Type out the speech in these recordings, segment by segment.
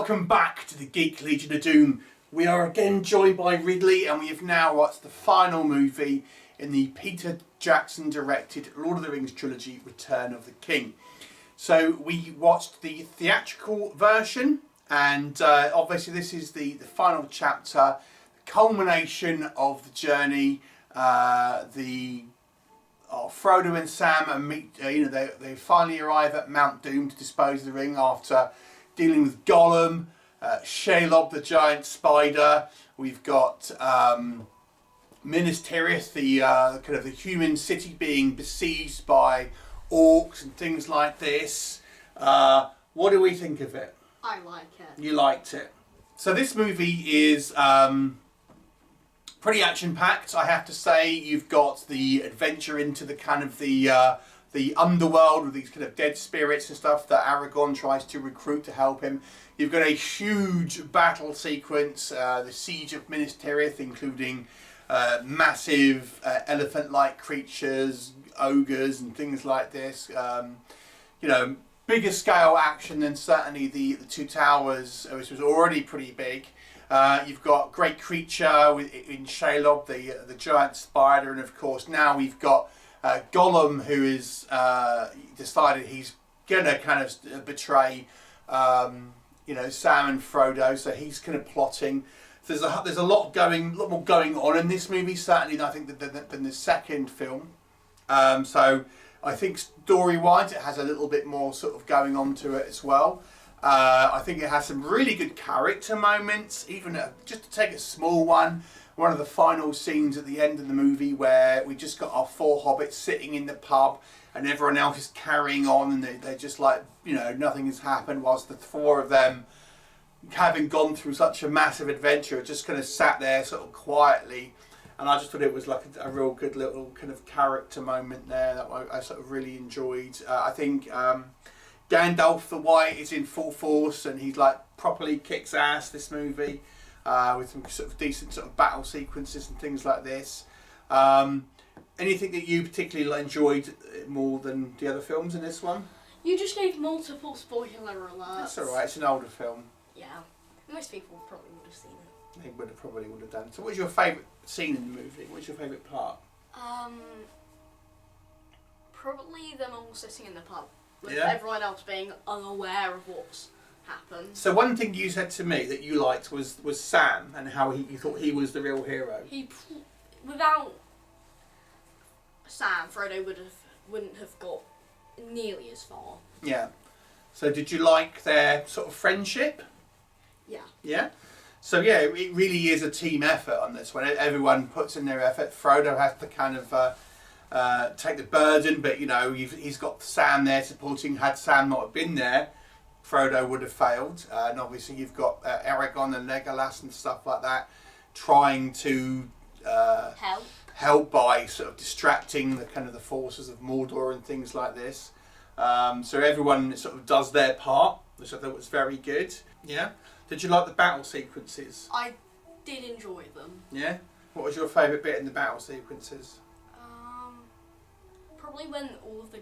Welcome back to the Geek Legion of Doom. We are again joined by Ridley, and we have now watched the final movie in the Peter Jackson directed Lord of the Rings trilogy, Return of the King. So we watched the theatrical version, and obviously this is the final chapter, the culmination of the journey. Frodo and Sam meet. They finally arrive at Mount Doom to dispose of the ring after dealing with Gollum, Shelob the giant spider. We've got Minas Tirith, the kind of the human city being besieged by orcs and things like this. What do we think of it? I like it. You liked it. So this movie is pretty action-packed, I have to say. You've got the adventure into the kind of the underworld with these kind of dead spirits and stuff that Aragorn tries to recruit to help him. You've got a huge battle sequence, the siege of Minas Tirith, including massive elephant-like creatures, ogres and things like this. Bigger scale action than certainly the Two Towers, which was already pretty big. You've got great creature in Shelob, the giant spider, and of course now we've got Gollum, who is decided he's gonna kind of betray Sam and Frodo, so he's kind of plotting. So there's a lot more going on in this movie, certainly I think than the second film. So I think story-wise it has a little bit more sort of going on to it as well. I think it has some really good character moments, even just to take a small one of the final scenes at the end of the movie where we just got our four hobbits sitting in the pub and everyone else is carrying on, and they're just like, nothing has happened, whilst the four of them, having gone through such a massive adventure, just kind of sat there sort of quietly. And I just thought it was like a real good little kind of character moment there that I sort of really enjoyed. I think Gandalf the White is in full force, and he's like properly kicks ass this movie, with some sort of decent sort of battle sequences and things like this. Anything that you particularly enjoyed more than the other films in this one? You just gave multiple spoiler alerts. That's alright, it's an older film. Yeah, most people probably would have seen it. They probably would have done. So what's your favourite scene in the movie? What's your favourite part? Probably them all sitting in the pub, with Yeah. everyone else being unaware of what's happened. So one thing you said to me that you liked was Sam, and how you thought he was the real hero. Without Sam, Frodo wouldn't have got nearly as far. Yeah. So did you like their sort of friendship? Yeah. Yeah. So yeah, it really is a team effort on this one. Everyone puts in their effort. Frodo has to kind of take the burden, but he's got Sam there supporting. Had Sam not have been there, Frodo would have failed. And obviously you've got Aragorn and Legolas and stuff like that, trying to help by sort of distracting the kind of the forces of Mordor and things like this. So everyone sort of does their part, which I thought was very good. Yeah. Did you like the battle sequences? I did enjoy them. Yeah? What was your favourite bit in the battle sequences? Probably when all of the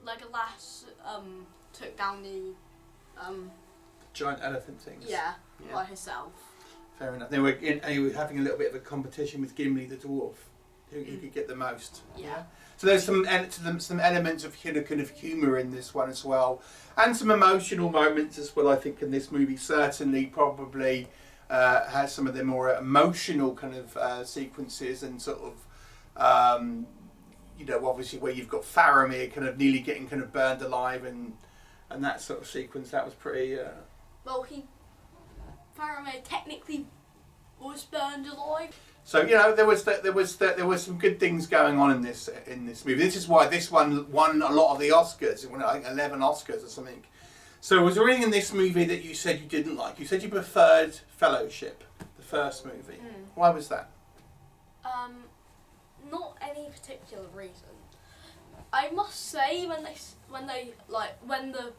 Legolas took down the giant elephant things. Yeah, by herself. Fair enough. They were having a little bit of a competition with Gimli the dwarf, who could get the most. Yeah. So there's some elements of kind of humour in this one as well, and some emotional moments as well. I think in this movie certainly probably has some of the more emotional kind of sequences, and sort of obviously where you've got Faramir kind of nearly getting kind of burned alive, and that sort of sequence that was pretty. Well, Faramir technically was burned alive. So there was some good things going on in this movie. This is why this one won a lot of the Oscars. It won, I think, 11 Oscars or something. So was there anything in this movie that you said you didn't like? You said you preferred Fellowship, the first movie. Why was that? Not any particular reason. I must say when the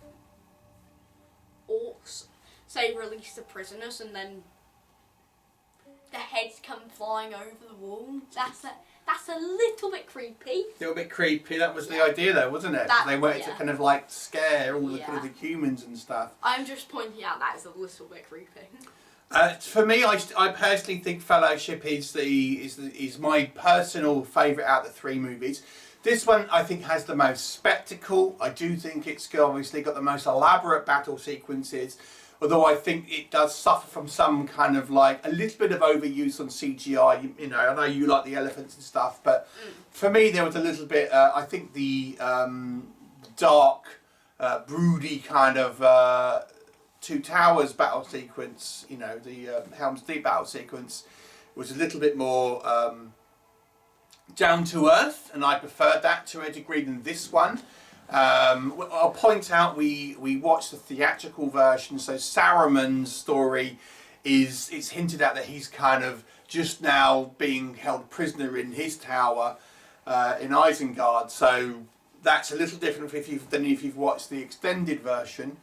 orcs say release the prisoners and then the heads come flying over the wall. That's a little bit creepy. A little bit creepy. That was the idea, though, wasn't it? They wanted to kind of like scare all the kind of the humans and stuff. I'm just pointing out that is a little bit creepy. For me, I personally think Fellowship is my personal favourite out of the 3 movies. This one I think has the most spectacle. I do think it's obviously got the most elaborate battle sequences, although I think it does suffer from some kind of like a little bit of overuse on CGI. You know, I know you like the elephants and stuff, but for me there was a little bit. I think the dark, broody kind of Two Towers battle sequence, you know, the Helm's Deep battle sequence, was a little bit more down to earth, and I preferred that to a degree than this one. I'll point out we watched the theatrical version, so Saruman's story it's hinted at that he's kind of just now being held prisoner in his tower in Isengard, so that's a little different than if you've watched the extended version.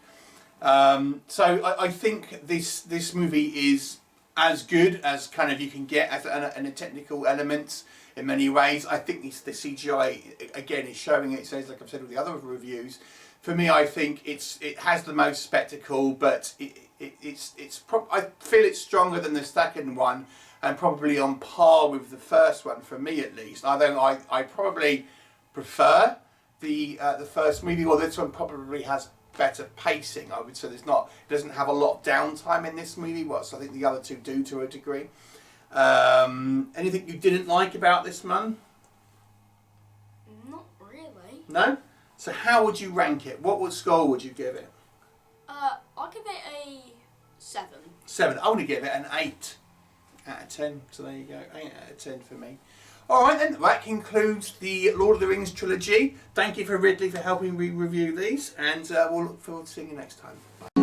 So I think this movie is as good as kind of you can get as in a technical elements in many ways. I think the CGI again is showing it. Says, like I've said with the other reviews, for me I think it has the most spectacle, but I feel it's stronger than the second one and probably on par with the first one for me at least. I probably prefer the first movie, or this one probably has better pacing. I would say it doesn't have a lot of downtime in this movie, so I think the other two do to a degree. Anything you didn't like about this one? Not really. No? So how would you rank it? What score would you give it? I'll give it a 7. 7. I want to give it an 8 out of 10. So there you go, 8 out of 10 for me. Alright then, that concludes the Lord of the Rings trilogy. Thank you for Ridley for helping me review these, and we'll look forward to seeing you next time. Bye.